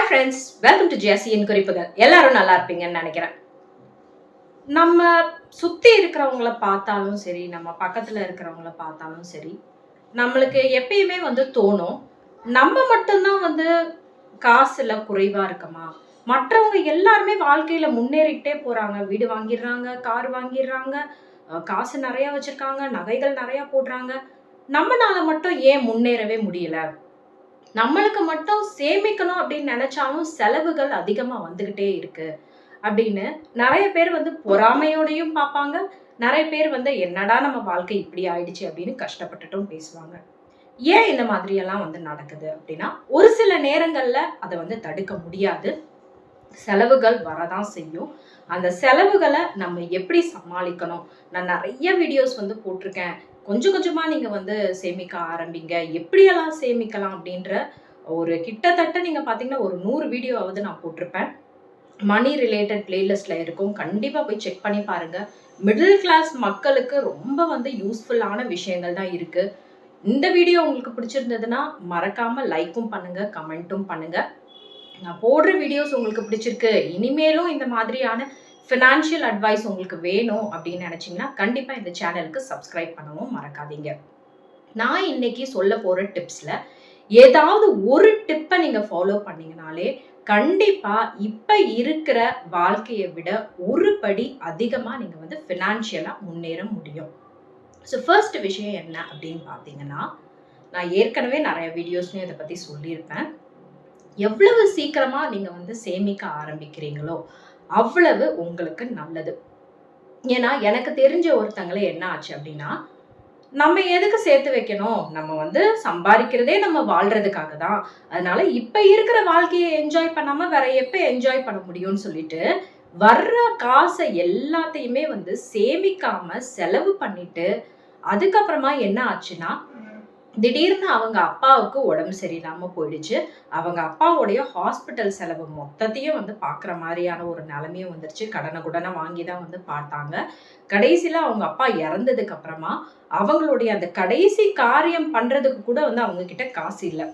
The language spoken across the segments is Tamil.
ஃப்ரெண்ட்ஸ், வெல்கம் டு ஜெஸ்ஸியின் குறிப்புகள். எல்லாரும் நல்லா இருப்பீங்கன்னு நினைக்கிறேன். நம்ம சுத்தி இருக்கிறவங்கள பார்த்தாலும் சரி, நம்ம பக்கத்துல இருக்கிறவங்கள பார்த்தாலும் சரி, நம்மளுக்கு எப்பயுமே தோணும், நம்ம மட்டும்தான் காசுல குறைவா இருக்கமா? மற்றவங்க எல்லாருமே வாழ்க்கையில முன்னேறிக்கிட்டே போறாங்க. வீடு வாங்கிடுறாங்க, கார் வாங்கிடுறாங்க, காசு நிறைய வச்சிருக்காங்க, நகைகள் நிறைய போடுறாங்க. நம்மனால மட்டும் ஏன் முன்னேறவே முடியல? நம்மளுக்கு மட்டும் சேமிக்கணும் அப்படின்னு நினைச்சாலும் செலவுகள் அதிகமா வந்துகிட்டே இருக்கு அப்படின்னு நிறைய பேர் பொறாமையோடையும் பார்ப்பாங்க. நிறைய பேர் என்னடா நம்ம வாழ்க்கை இப்படி ஆயிடுச்சு அப்படின்னு கஷ்டப்பட்டுட்டும் பேசுவாங்க. ஏன் இந்த மாதிரி எல்லாம் நடக்குது அப்படின்னா, ஒரு சில நேரங்கள்ல அதை தடுக்க முடியாது. செலவுகள் வரதான் செய்யும். அந்த செலவுகளை நம்ம எப்படி சமாளிக்கணும்? நான் நிறைய வீடியோஸ் போட்டிருக்கேன். கொஞ்சம் கொஞ்சமா நீங்க சேமிக்க ஆரம்பிங்க, எப்படியெல்லாம் சேமிக்கலாம் அப்படின்ற ஒரு கிட்டத்தட்ட நீங்க பாத்தீங்கன்னா ஒரு 100 வீடியோவாவது நான் போட்டிருப்பேன். மணி ரிலேட்டட் பிளேலிஸ்ட்ல இருக்கும். கண்டிப்பா போய் செக் பண்ணி பாருங்க. மிடில் கிளாஸ் மக்களுக்கு ரொம்ப யூஸ்ஃபுல்லான விஷயங்கள் தான் இருக்கு. இந்த வீடியோ உங்களுக்கு பிடிச்சிருந்ததுன்னா மறக்காம லைக்கும் பண்ணுங்க, கமெண்ட்டும் பண்ணுங்க. நான் போடுற வீடியோஸ் உங்களுக்கு பிடிச்சிருக்கு, இனிமேலும் இந்த மாதிரியான ஃபினான்ஷியல் அட்வைஸ் உங்களுக்கு வேணும் அப்படின்னு நினைச்சீங்கன்னா கண்டிப்பா இந்த சேனலுக்கு சப்ஸ்கிரைப் பண்ணவும் மறக்காதீங்க. நான் இன்னைக்கு சொல்ல போற டிப்ஸ்ல ஏதாவது ஒரு டிப்பை நீங்க ஃபாலோ பண்ணீங்கனாலே கண்டிப்பா இப்ப இருக்கிற வாழ்க்கையை விட ஒரு படி அதிகமா நீங்க ஃபினான்ஷியலா முன்னேற முடியும். ஸோ ஃபர்ஸ்ட் விஷயம் என்ன அப்படின்னு பார்த்தீங்கன்னா, நான் ஏற்கனவே நிறைய வீடியோஸ்லையும் இதை பத்தி சொல்லியிருப்பேன். எவ்வளவு சீக்கிரமா நீங்க சேமிக்க ஆரம்பிக்கிறீங்களோ அவ்வளவு உங்களுக்கு நல்லது. ஏன்னா எனக்கு தெரிஞ்ச ஒருத்தங்களே என்ன ஆச்சு அப்படின்னா, நம்ம எதுக்கு சேர்த்து வைக்கணும், நம்ம சம்பாதிக்கிறதே நம்ம வாழ்றதுக்காக தான், அதனால இப்ப இருக்கிற வாழ்க்கையை என்ஜாய் பண்ணாம வேற எப்ப என்ஜாய் பண்ண முடியும்னு சொல்லிட்டு வர்ற காசை எல்லாத்தையுமே சேமிக்காம செலவு பண்ணிட்டு, அதுக்கப்புறமா என்ன ஆச்சுன்னா திடீர்னு அவங்க அப்பாவுக்கு உடம்பு சரியில்லாம போயிடுச்சு. அவங்க அப்பாவுடைய ஹாஸ்பிட்டல் செலவு மொத்தத்தையும் பாக்குற மாதிரியான ஒரு நிலைமையும் வந்துருச்சு. கடனை வாங்கி தான் பார்த்தாங்க. கடைசியில அவங்க அப்பா இறந்ததுக்கு அப்புறமா அவங்களுடைய அந்த கடைசி காரியம் பண்றதுக்கு கூட அவங்க கிட்ட காசு இல்லை.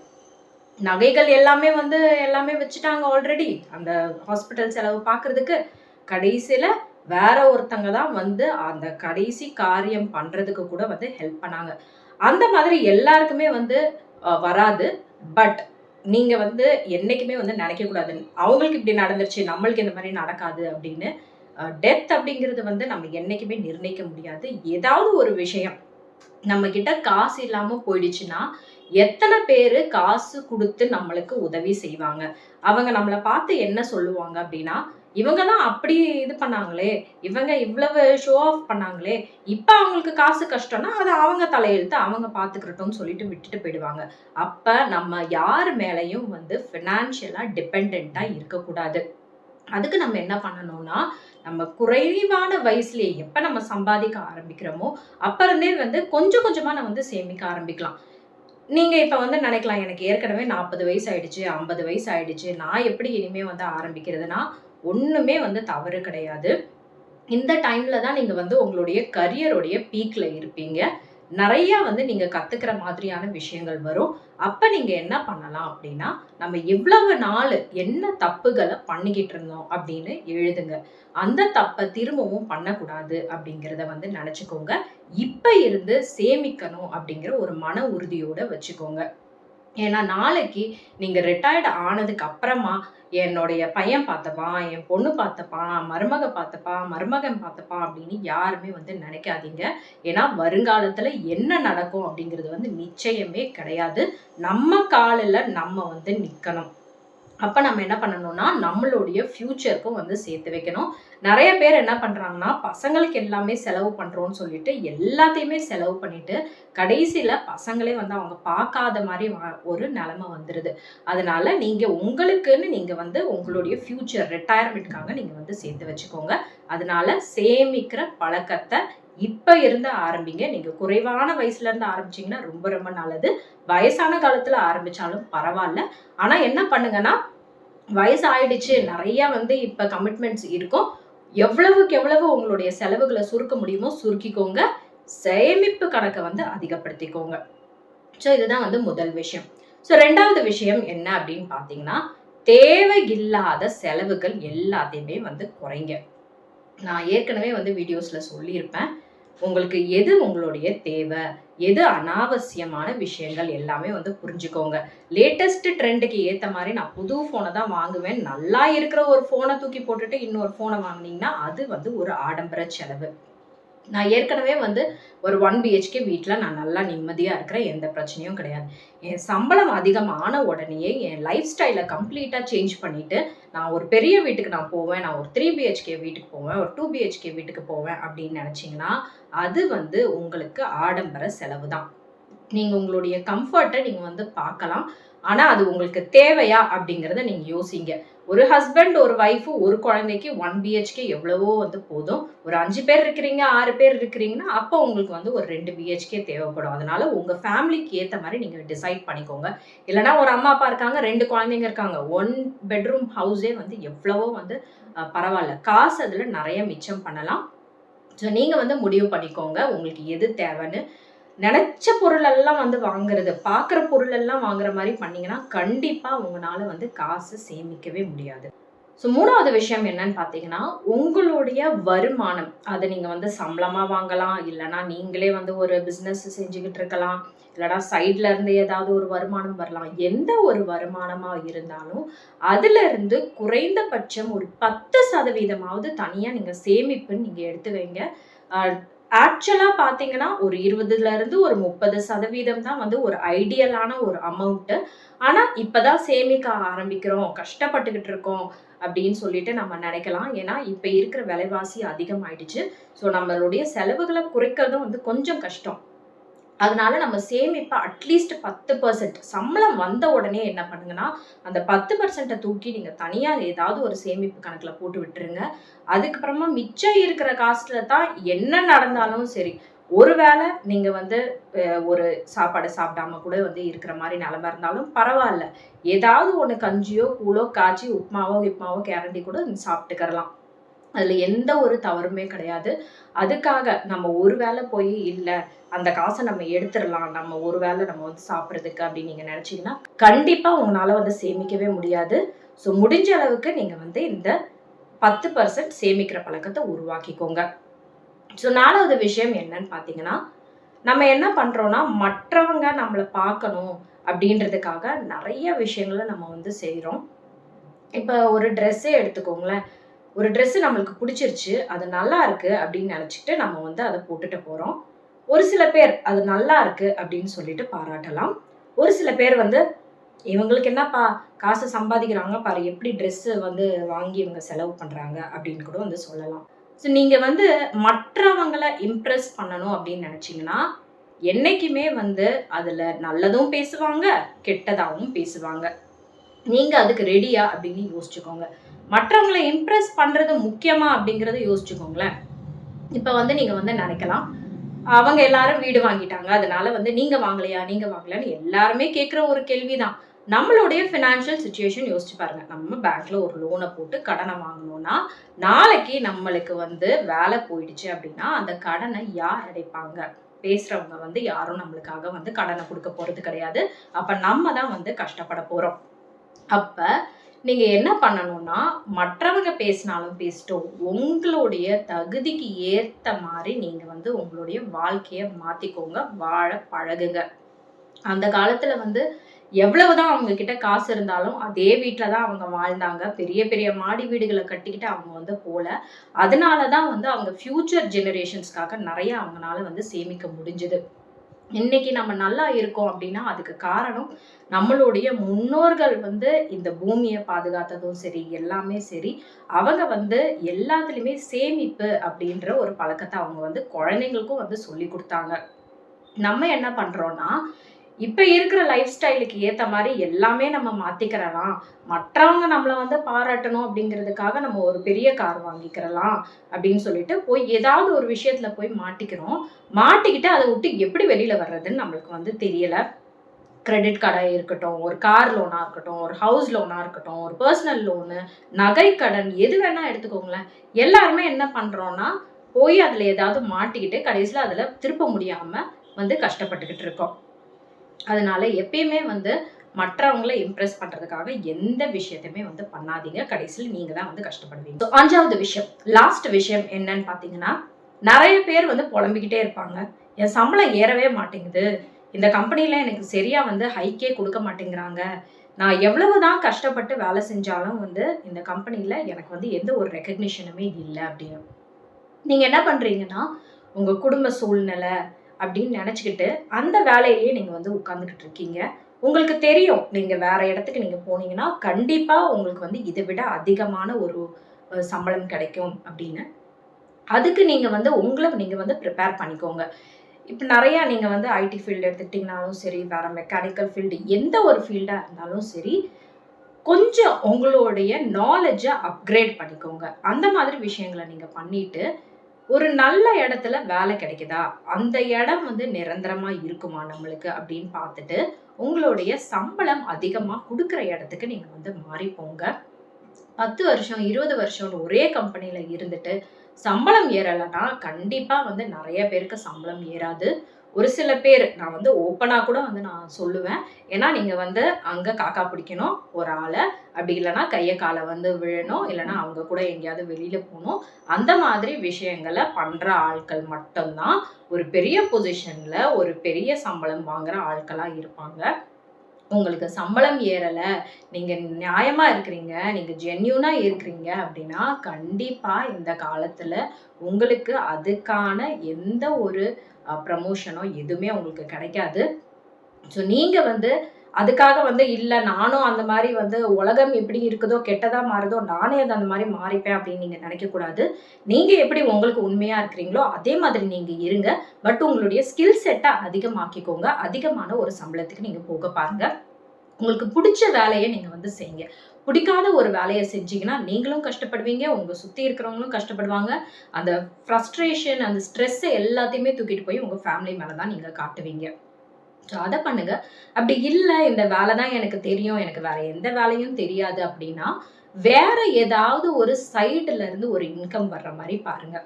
நகைகள் எல்லாமே எல்லாமே வச்சுட்டாங்க ஆல்ரெடி அந்த ஹாஸ்பிட்டல் செலவு பாக்குறதுக்கு. கடைசியில வேற ஒருத்தங்க தான் அந்த கடைசி காரியம் பண்றதுக்கு கூட ஹெல்ப் பண்ணாங்க. அந்த மாதிரி எல்லாருக்குமே வராது. பட் நீங்க என்னைக்குமே நினைக்க கூடாது, அவங்களுக்கு இப்படி நடந்துருச்சு நம்மளுக்கு இந்த மாதிரி நடக்காது அப்படின்னு. டெத் அப்படிங்கிறது நம்ம என்னைக்குமே நிர்ணயிக்க முடியாது. ஏதாவது ஒரு விஷயம் நம்ம கிட்ட காசு இல்லாம போயிடுச்சுன்னா எத்தனை பேரு காசு கொடுத்து நம்மளுக்கு உதவி செய்வாங்க. அவங்க நம்மளை பார்த்து என்ன சொல்லுவாங்க அப்படின்னா, இவங்க தான் அப்படி இது பண்ணாங்களே, இவங்க இவ்வளவு ஷோ ஆஃப் பண்ணாங்களே, இப்ப அவங்களுக்கு காசு கஷ்டம்னா அதை அவங்க தலையெழுத்து அவங்க பாத்துக்கிறட்டும்னு சொல்லிட்டு விட்டுட்டு போயிடுவாங்க. அப்ப நம்ம யார் மேலையும் ஃபினான்ஷியலா டிபெண்டா இருக்கக்கூடாது. அதுக்கு நம்ம என்ன பண்ணணும்னா, நம்ம குறைவான வயசுலயே எப்ப நம்ம சம்பாதிக்க ஆரம்பிக்கிறோமோ அப்ப இருந்தே கொஞ்சம் கொஞ்சமா நம்ம சேமிக்க ஆரம்பிக்கலாம். நீங்க இப்ப நினைக்கலாம், எனக்கு ஏற்கனவே 40 வயசு ஆயிடுச்சு, 50 வயசு ஆயிடுச்சு, நான் எப்படி இனிமே ஆரம்பிக்கிறதுனா, ஒண்ணுமே தவறு கிடையாது. இந்த டைம்ல தான் நீங்க உங்களுடைய கரியருடைய பீக்ல இருப்பீங்க. நிறைய நீங்க கத்துக்கிற மாதிரியான விஷயங்கள் வரும். அப்ப நீங்க என்ன பண்ணலாம் அப்படின்னா, நம்ம எவ்வளவு நாள் என்ன தப்புகளை பண்ணிக்கிட்டு இருந்தோம் அப்படின்னு எழுதுங்க. அந்த தப்பை திரும்பவும் பண்ணக்கூடாது அப்படிங்கிறத நினைச்சுக்கோங்க. இப்ப இருந்து சேமிக்கணும் அப்படிங்கிற ஒரு மன உறுதியோட வச்சுக்கோங்க. ஏன்னா நாளைக்கு நீங்க ரிட்டையர்ட் ஆனதுக்கு அப்புறமா என்னுடைய பையன் பார்த்தப்பான், என் பொண்ணு பார்த்தப்பான், மருமக பார்த்தப்பான், மருமகன் பார்த்தப்பான் அப்படின்னு யாருமே நினைக்காதீங்க. ஏன்னா வருங்காலத்துல என்ன நடக்கும் அப்படிங்கிறது நிச்சயமே கிடையாது. நம்ம காலில் நம்ம நிக்கணும். அப்ப நம்ம என்ன பண்ணணும்னா, நம்மளுடைய ஃபியூச்சருக்கும் சேர்த்து வைக்கணும். நிறைய பேர் என்ன பண்றாங்கன்னா, பசங்களுக்கு எல்லாமே செலவு பண்றோம்னு சொல்லிட்டு எல்லாத்தையுமே செலவு பண்ணிட்டு கடைசியில பசங்களே அவங்க பார்க்காத மாதிரி ஒரு நிலைமை வந்துருது. அதனால நீங்க உங்களுக்குன்னு நீங்க உங்களுடைய ஃபியூச்சர் ரிட்டையர்மெண்ட்காக நீங்க சேர்த்து வச்சுக்கோங்க. அதனால சேமிக்கிற பழக்கத்தை இப்ப இருந்து ஆரம்பிங்க. நீங்க குறைவான வயசுல இருந்து ஆரம்பிச்சீங்கன்னா ரொம்ப ரொம்ப நல்லது. வயசான காலத்துல ஆரம்பிச்சாலும் பரவாயில்ல. ஆனா என்ன பண்ணுங்கன்னா, வயசு ஆயிடுச்சு, நிறைய இப்ப கமிட்மெண்ட்ஸ் இருக்கும், எவ்வளவுக்கு எவ்வளவு உங்களுடைய செலவுகளை சுருக்க முடியுமோ சுருக்கிக்கோங்க. சேமிப்பு கணக்கை அதிகப்படுத்திக்கோங்க. ஸோ இதுதான் முதல் விஷயம். ஸோ ரெண்டாவது விஷயம் என்ன அப்படின்னு பார்த்தீங்கன்னா, தேவையில்லாத செலவுகள் எல்லாத்தையுமே வந்து குறைங்க. நான் ஏற்கனவே வந்து வீடியோஸ்ல சொல்லியிருப்பேன். உங்களுக்கு எது உங்களுடைய தேவை, எது அனாவசியமான விஷயங்கள் எல்லாமே வந்து புரிஞ்சுக்கோங்க. லேட்டஸ்ட் ட்ரெண்டுக்கு ஏத்த மாரி நான் புது ஃபோன தான் வாங்குவேன். நல்லா இருக்கிற ஒரு ஃபோன தூக்கி போட்டுட்டு இன்னொரு ஃபோன வாங்குனீங்கன்னா, அது வந்து ஒரு ஆடம்பர செலவு. நான் ஏற்கனவே வந்து ஒரு 1 பிஹெச்கே வீட்ல நான் நல்லா நிம்மதியா இருக்கிறேன். எந்த பிரச்சனையும் கிடையாது. என் சம்பளம் அதிகம் ஆன உடனேயே என் லைஃப் ஸ்டைல கம்ப்ளீட்டா சேஞ்ச் பண்ணிட்டு, நான் ஒரு பெரிய வீட்டுக்கு நான் போவேன். நான் ஒரு 3 பிஹெச்கே வீட்டுக்கு போவேன். ஒரு 2 பிஹெச்கே வீட்டுக்கு போவேன் அப்படின்னு நெனச்சீங்கன்னா, அது வந்து உங்களுக்கு ஆடம்பர செலவு தான். நீங்க உங்களுடைய கம்ஃபர்ட்ட நீங்க வந்து பார்க்கலாம். ஆனா, அது உங்களுக்கு தேவையா? அப்படிங்கிறத நீங்க யோசிங்க. ஒரு ஹஸ்பண்ட், ஒரு வைஃப், ஒரு குழந்தைக்கு 1 பிஹெச்கே எவ்வளவோ வந்து போதும். ஒரு 5 பேர் இருக்கிறீங்க, 6 பேர் இருக்கிறீங்கன்னா, அப்போ உங்களுக்கு வந்து ஒரு 2 பிஹெச்கே தேவைப்படும். அதனால உங்க ஃபேமிலிக்கு ஏத்த மாரி நீங்க டிசைட் பண்ணிக்கோங்க. இல்லன்னா ஒரு அம்மா, அப்பா இருக்காங்க, 2 குழந்தைங்க இருக்காங்க. 1 பெட்ரூம் ஹவுஸே வந்து எவ்வளவோ வந்து பரவால்ல. காசு அதுல நெறைய மிச்சம் பண்ணலாம். ஸோ நீங்க வந்து முடிவு பண்ணிக்கோங்க. உங்களுக்கு எது தேவைன்னு. நெனச்ச பொருளெல்லாம் வந்து வாங்குறது, பார்க்குற பொருளெல்லாம் வாங்குற மாரி பண்ணீங்கன்னா, கண்டிப்பா உங்கனால வந்து காசு சேமிக்கவே முடியாது. ஸோ 3வது விஷயம் என்னன்னு பார்த்தீங்கன்னா, உங்களுடைய வருமானம். அத நீங்க வந்து சம்பளமா வாங்கலாம். இல்லன்னா நீங்களே வந்து ஒரு பிசினஸ் செஞ்சுகிட்டு இருக்கலாம். இல்லன்னா சைட்ல இருந்து ஏதாவது ஒரு வருமானம் வரலாம். எந்த ஒரு வருமானமா இருந்தாலும், அதிலிருந்து குறைந்தபட்சம் ஒரு 10% தனியா நீங்க சேமிப்புன்னு நீங்க எடுத்து வைங்க. அ ஆக்சுவலா பார்த்தீங்கன்னா, ஒரு 20ல இருந்து ஒரு 30% தான் வந்து ஒரு ஐடியலான ஒரு அமௌண்ட்டு. ஆனா, இப்ப தான் சேமிக்க ஆரம்பிக்கிறோம், கஷ்டப்பட்டுக்கிட்டு இருக்கோம் அப்படின்னு சொல்லிட்டு நம்ம நெனைக்கலாம். ஏன்னா, இப்ப இருக்கிற விலைவாசி அதிகமாயிடுச்சு. ஸோ, நம்மளுடைய செலவுகள குறைக்கிறதும் வந்து கொஞ்சம் கஷ்டம். அதனால நம்ம சேமிப்ப அட்லீஸ்ட் 10% சம்பளம் வந்த உடனே என்ன பண்ணுங்கன்னா, அந்த 10% தூக்கி நீங்க தனியா ஏதாவது ஒரு சேமிப்பு கணக்குல போட்டு விட்டுருங்க. அதுக்கப்புறமா மிச்சம் இருக்கிற காசுல தான் என்ன நடந்தாலும் சரி, ஒரு வேள நீங்க வந்து ஒரு சாப்பாடு சாப்பிடாம கூட வந்து இருக்கிற மாரி நிலைமை இருந்தாலும் பரவால்ல. ஏதாவது ஒண்ணு கஞ்சியோ, கூழோ காய்ச்சி உப்புமாவோ, கிப்மாவோ கேரண்டி கூட நீங்க சாப்பிட்டுக்கிறலாம். அதுல எந்த ஒரு தவறுமே கிடையாது. அதுக்காக நம்ம ஒரு வேள போய் இல்ல, அந்த காச நம்ம எடுத்துறலாம். நம்ம ஒரு வேள நம்ம வந்து சாப்பிடுறதுக்கு அப்படின்னு நீங்க நினைச்சீங்கன்னா, கண்டிப்பா உங்கனால வந்து சேமிக்கவே முடியாது. ஸோ முடிஞ்ச அளவுக்கு நீங்க வந்து இந்த 10% சேமிக்கிற பழக்கத்த உருவாக்கிக்கோங்க. ஸோ 4வது விஷயம் என்னன்னு பார்த்தீங்கன்னா, நம்ம என்ன பண்றோம்னா, மற்றவங்க நம்மள பார்க்கணும் அப்படின்றதுக்காக நெறைய விஷயங்கள நம்ம வந்து செய்றோம். இப்ப ஒரு ட்ரெஸ்ஸே எடுத்துக்கோங்களேன். ஒரு ட்ரெஸ் நம்மளுக்கு புடிச்சிருச்சு. அது நல்லா இருக்கு அப்படின்னு நெனச்சுட்டு நம்ம வந்து அத போட்டுட்டு போறோம். ஒரு சில பேர் அது நல்லா இருக்கு அப்படின்னு சொல்லிட்டு பாராட்டலாம். ஒரு சில பேர் வந்து இவங்களுக்கு என்னப்பா காசு சம்பாதிக்கிறாங்க பாரு எப்படி ட்ரெஸ் வந்து வாங்கி இவங்க செலவு பண்றாங்க அப்படின்னு கூட வந்து சொல்லலாம். ஸோ நீங்க வந்து மற்றவங்கள இம்ப்ரெஸ் பண்ணணும் அப்படின்னு நெனச்சீங்கன்னா, என்னைக்குமே வந்து அதுல நல்லதும் பேசுவாங்க, கெட்டதாவும் பேசுவாங்க. நீங்க அதுக்கு ரெடியா அப்படின்னு யோசிச்சுக்கோங்க. மற்றவங்கள இம்ப்ரெஸ் பண்றது முக்கியமா அப்படிங்கிறத யோசிச்சுக்கோங்களேன். இப்ப வந்து நீங்க வந்து நெனைக்கலாம், அவங்க எல்லாரும் வீடு வாங்கிட்டாங்க. அதனால வந்து நீங்க வாங்கலையா? நீங்க வாங்கலையான்னு எல்லாருமே கேட்கிற ஒரு கேள்விதான். நம்மளுடைய ஃபினான்ஷியல் சிச்சுவேஷன் யோசிச்சு பாருங்க. நம்ம பேங்க்ல ஒரு லோன போட்டு கடன வாங்குனோம்னா, நாளைக்கு நம்மளுக்கு வந்து வேலை போயிடுச்சு அப்படின்னா, அந்த கடன யார் அடைப்பாங்க? பேசுறவங்க வந்து யாரும் நம்மளுக்காக வந்து கடன குடுக்க போறது கிடையாது. அப்ப நம்ம தான் வந்து கஷ்டப்பட போறோம். அப்ப நீங்க என்ன பண்ணணும்னா, மற்றவங்க பேசினாலும் பேசட்டும். உங்களுடைய தகுதிக்கு ஏத்த மாரி நீங்க வந்து உங்களுடைய வாழ்க்கைய மாத்திக்கோங்க. வாழ பழகுங்க. அந்த காலத்துல வந்து எவ்வளவுதான் அவங்க கிட்ட காசு இருந்தாலும், அதே வீட்ல தான் அவங்க வாழ்ந்தாங்க. பெரிய பெரிய மாடி வீடுகள கட்டிக்கிட்டு அவங்க வந்து போல. அதனால தான் வந்து அவங்க ஃபியூச்சர் ஜெனரேஷன்ஸ்க்காக நெறைய அவங்கனால வந்து சேமிக்க முடிஞ்சது. இன்னைக்கு நம்ம நல்லா இருக்கோம் அப்படின்னா, அதுக்கு காரணம் நம்மளுடைய முன்னோர்கள் வந்து இந்த பூமிய பாதுகாத்ததும் சரி, எல்லாமே சரி, அவங்க வந்து எல்லாத்துலயுமே சேமிப்பு அப்படின்ற ஒரு பழக்கத்த அவங்க வந்து குழந்தைங்களுக்கும் வந்து சொல்லிக் குடுத்தாங்க. நம்ம என்ன பண்றோம்னா, இப்ப இருக்கிற லைஃப் ஸ்டைலுக்கு ஏத்த மாரி எல்லாமே நம்ம மாத்திக்கிறலாம். மற்றவங்க நம்மள வந்து பாராட்டணும் அப்படிங்கிறதுக்காக நம்ம ஒரு பெரிய கார் வாங்கிக்கிறலாம் அப்படின்னு சொல்லிட்டு போய் ஏதாவது ஒரு விஷயத்துல போய் மாட்டிக்கிறோம். மாட்டிக்கிட்டு அத விட்டு எப்படி வெளியில வர்றதுன்னு நம்மளுக்கு வந்து தெரியல. கிரெடிட் கார்டா இருக்கட்டும், ஒரு கார் லோனா இருக்கட்டும், ஒரு ஹவுஸ் லோனா இருக்கட்டும், ஒரு பெர்சனல் லோனு, நகை கடன் எது வேணா எடுத்துக்கோங்களேன். எல்லாருமே என்ன பண்றோம்னா, போய் அதுல ஏதாவது மாட்டிக்கிட்டு கடைசியில அதுல திருப்ப முடியாம வந்து கஷ்டப்பட்டுக்கிட்டு இருக்கோம். அதனால எப்பயுமே வந்து மற்றவங்கள இம்ப்ரெஸ் பண்றதுக்காக எந்த விஷயத்தையுமே வந்து பண்ணாதீங்க. கடைசியில் நீங்க தான் வந்து கஷ்டப்படுவீங்க. 5வது விஷயம், லாஸ்ட் விஷயம் என்னன்னு பாத்தீங்கன்னா, நிறைய பேர் வந்து புலம்பிக்கிட்டே இருப்பாங்க. என் சம்பளம் ஏறவே மாட்டேங்குது. இந்த கம்பெனில எனக்கு சரியா வந்து ஹைக்கே கொடுக்க மாட்டேங்கிறாங்க. நான் எவ்வளவுதான் கஷ்டப்பட்டு வேலை செஞ்சாலும் வந்து இந்த கம்பெனில எனக்கு வந்து எந்த ஒரு ரெகக்னிஷனுமே இல்ல அப்படின்னு. நீங்க என்ன பண்றீங்கன்னா, உங்க குடும்ப சூழ்நிலை அப்படின்னு நினைச்சுக்கிட்டு அந்த வேலையிலேயே நீங்க வந்து உட்கார்ந்துகிட்டு இருக்கீங்க. உங்களுக்கு தெரியும், நீங்க வேற இடத்துக்கு நீங்க போனீங்கன்னா, கண்டிப்பா உங்களுக்கு வந்து இதை விட அதிகமான ஒரு சம்பளம் கிடைக்கும் அப்படின்னு. அதுக்கு நீங்க வந்து உங்கள நீங்க வந்து ப்ரிப்பேர் பண்ணிக்கோங்க. இப்ப நெறைய நீங்க வந்து ஐடி ஃபீல்டு எடுத்துக்கிட்டீங்கனாலும் சரி, வேற மெக்கானிக்கல் ஃபீல்டு எந்த ஒரு ஃபீல்டா இருந்தாலும் சரி, கொஞ்சம் உங்களுடைய நாலேட்ஜ அப்கிரேட் பண்ணிக்கோங்க. அந்த மாதிரி விஷயங்கள நீங்க பண்ணிட்டு, ஒரு நல்ல இடத்துல வேலை கிடைக்குதா? அந்த இடம் வந்து நிரந்தரமா இருக்குமா நம்மளுக்கு அப்படின்னு பார்த்துட்டு, உங்களுடைய சம்பளம் அதிகமா குடுக்குற இடத்துக்கு நீங்க வந்து மாறி போங்க. 10 வருஷம், 20 வருஷம்னு ஒரே கம்பெனில இருந்துட்டு, சம்பளம் ஏறலன்னா, கண்டிப்பா வந்து நெறைய பேருக்கு சம்பளம் ஏறாது. ஒரு சில பேர் நான் வந்து ஓப்பனா கூட வந்து நான் சொல்லுவேன். ஏன்னா, நீங்க வந்து அங்க காக்கா பிடிக்கணும் ஒரு ஆள. அப்படி இல்லன்னா கைய கால வந்து விழணும். இல்லன்னா அவங்க கூட எங்கேயாவது வெளியில போணும். அந்த மாதிரி விஷயங்கள பண்ற ஆட்கள் மட்டும் தான் ஒரு பெரிய பொசிஷன்ல ஒரு பெரிய சம்பளம் வாங்குற ஆட்களா இருப்பாங்க. உங்களுக்கு சம்பளம் ஏறல, நீங்க நியாயமா இருக்கிறீங்க, நீங்க ஜென்யூனா இருக்கிறீங்க அப்படின்னா, கண்டிப்பா இந்த காலத்துல உங்களுக்கு அதுக்கான எந்த ஒரு ப்ரமோஷனோ எதுவுமே உங்களுக்கு கிடைக்காது. ஸோ நீங்க வந்து அதுக்காக வந்து இல்ல நானும் அந்த மாரி வந்து உலகம் எப்படி இருக்குதோ, கெட்டதா மாறுதோ, நானே அந்த மாரி மாறிப்பேன் அப்படின்னு நீங்க நினைக்கக்கூடாது. நீங்க எப்படி உங்களுக்கு உண்மையா இருக்கிறீங்களோ, அதே மாதிரி நீங்க இருங்க. பட் உங்களுடைய ஸ்கில் செட்ட அதிகமாக்கிக்கோங்க. அதிகமான ஒரு சம்பளத்துக்கு நீங்க போக பாருங்க. உங்களுக்கு புடிச்ச வேலைய நீங்க வந்து செய்யுங்க. பிடிக்காத ஒரு வேலைய செஞ்சீங்கன்னா, நீங்களும் கஷ்டப்படுவீங்க. உங்க சுத்தி இருக்கிறவங்களும் கஷ்டப்படுவாங்க. அந்த ஃப்ரஸ்ட்ரேஷன், அந்த ஸ்ட்ரெஸ் எல்லாத்தையுமே தூக்கிட்டு போய் உங்க ஃபேமிலி மேல தான் நீங்க காட்டுவீங்க. ஸோ அத பண்ணுங்க. அப்படி இல்ல இந்த வேலை தான் எனக்கு தெரியும். எனக்கு வேற எந்த வேலையும் தெரியாது அப்படின்னா, வேற ஏதாவது ஒரு சைடுல இருந்து ஒரு இன்கம் வர்ற மாரி பாருங்க.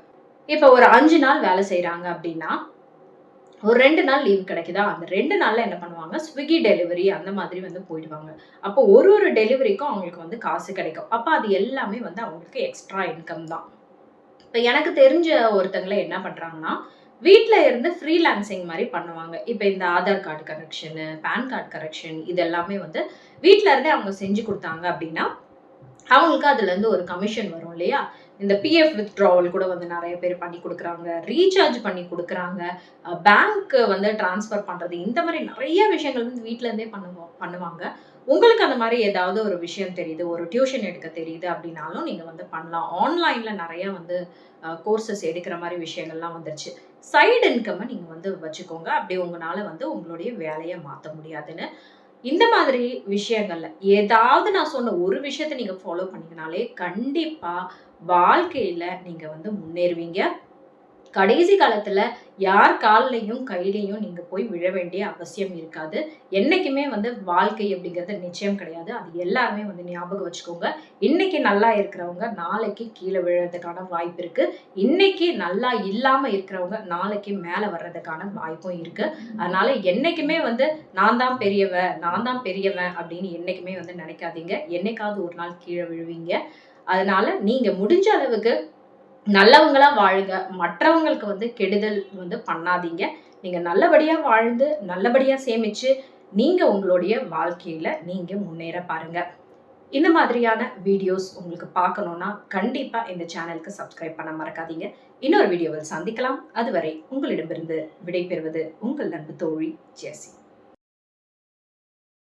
இப்ப ஒரு 5 நாள் வேலை செய்றாங்க அப்படின்னா, ஒரு 2 நாள் லீவ் கிடைக்குதா? அந்த 2 நாள்ல என்ன பண்ணுவாங்க, ஸ்விக்கி டெலிவரி அந்த மாதிரி வந்து போயிடுவாங்க. அப்போ ஒரு டெலிவரிக்கும் அவங்களுக்கு வந்து காசு கிடைக்கும். அப்ப அது எல்லாமே வந்து அவங்களுக்கு எக்ஸ்ட்ரா இன்கம் தான். இப்ப எனக்கு தெரிஞ்ச ஒருத்தங்கள என்ன பண்றாங்கன்னா, வீட்ல இருந்து ஃப்ரீலான்சிங் மாரி பண்ணுவாங்க. இப்ப இந்த Aadhaar card correction, PAN card correction இது எல்லாமே வந்து வீட்ல இருந்தே அவங்க செஞ்சு குடுத்தாங்க அப்படின்னா, அவங்களுக்கு அதுலேருந்து ஒரு கமிஷன் வரும் இல்லையா? இந்த பிஎஃப் வித்ட்ராவல் கூட வந்து நெறைய பேர் பண்ணி குடுக்குறாங்க. ரீசார்ஜ் பண்ணி குடுக்குறாங்க. பேங்க் வந்து ட்ரான்ஸ்ஃபர் பண்றது. இந்த மாரி நெறைய விஷயங்கள் வந்து வீட்ல இருந்தே பண்ணுவாங்க. உங்களுக்கு அந்த மாரி ஏதாவது ஒரு விஷயம் தெரியுது, ஒரு டியூஷன் எடுக்க தெரியுது அப்படின்னாலும் நீங்க வந்து பண்ணலாம். ஆன்லைன்ல நெறைய வந்து கோர்சஸ் எடுக்கிற மாரி விஷயங்கள்லாம் வந்துருச்சு. சைடு இன்கம்ம நீங்க வந்து வச்சுக்கோங்க. அப்படி உங்கனால வந்து உங்களுடைய வேலைய மாத்த முடியாதுன்னு. இந்த மாதிரி விஷயங்கள்ல ஏதாவது நான் சொன்ன ஒரு விஷயத்த நீங்க ஃபாலோ பண்ணீங்கனாலே, கண்டிப்பா வாழ்க்கையில நீங்க வந்து முன்னேறுவீங்க. கடைசி காலத்துல யார் கால்லயும், கையிலயும் நீங்க போய் விழ வேண்டிய அவசியம் இருக்காது. என்னைக்குமே வந்து வாழ்க்கை அப்படிங்கிறது நிச்சயம் கிடையாது. அது எல்லாருமே வந்து ஞாபகம் வச்சுக்கோங்க. இன்னைக்கு நல்லா இருக்கிறவங்க, நாளைக்கு கீழ விழறதுக்கான வாய்ப்பு இருக்கு. இன்னைக்கு நல்லா இல்லாம இருக்கிறவங்க, நாளைக்கு மேல வர்றதுக்கான வாய்ப்பும் இருக்கு. அதனால என்னைக்குமே வந்து நான் தான் பெரியவ, நான் தான் பெரியவன் அப்படின்னு என்னைக்குமே வந்து நினைக்காதீங்க. என்னைக்காவது ஒரு நாள் கீழ விழுவீங்க. அதனால நீங்க முடிஞ்ச அளவுக்கு நல்லவங்களா வாழுங்க. மற்றவங்களுக்கு வந்து கெடுதல் வந்து பண்ணாதீங்க. நீங்க நல்லபடியா வாழ்ந்து, நல்லபடியா சேமிச்சு, நீங்க உங்களுடைய வாழ்க்கையில நீங்க முன்னேற பாருங்க. இந்த மாதிரியான வீடியோஸ் உங்களுக்கு பார்க்கணும்னா, கண்டிப்பா இந்த சேனலுக்கு சப்ஸ்கிரைப் பண்ண மறக்காதீங்க. இன்னொரு வீடியோவில் சந்திக்கலாம். அதுவரை உங்களிடமிருந்து விடைபெறுவது உங்கள் நண்பு தோழி ஜெஸ்ஸி.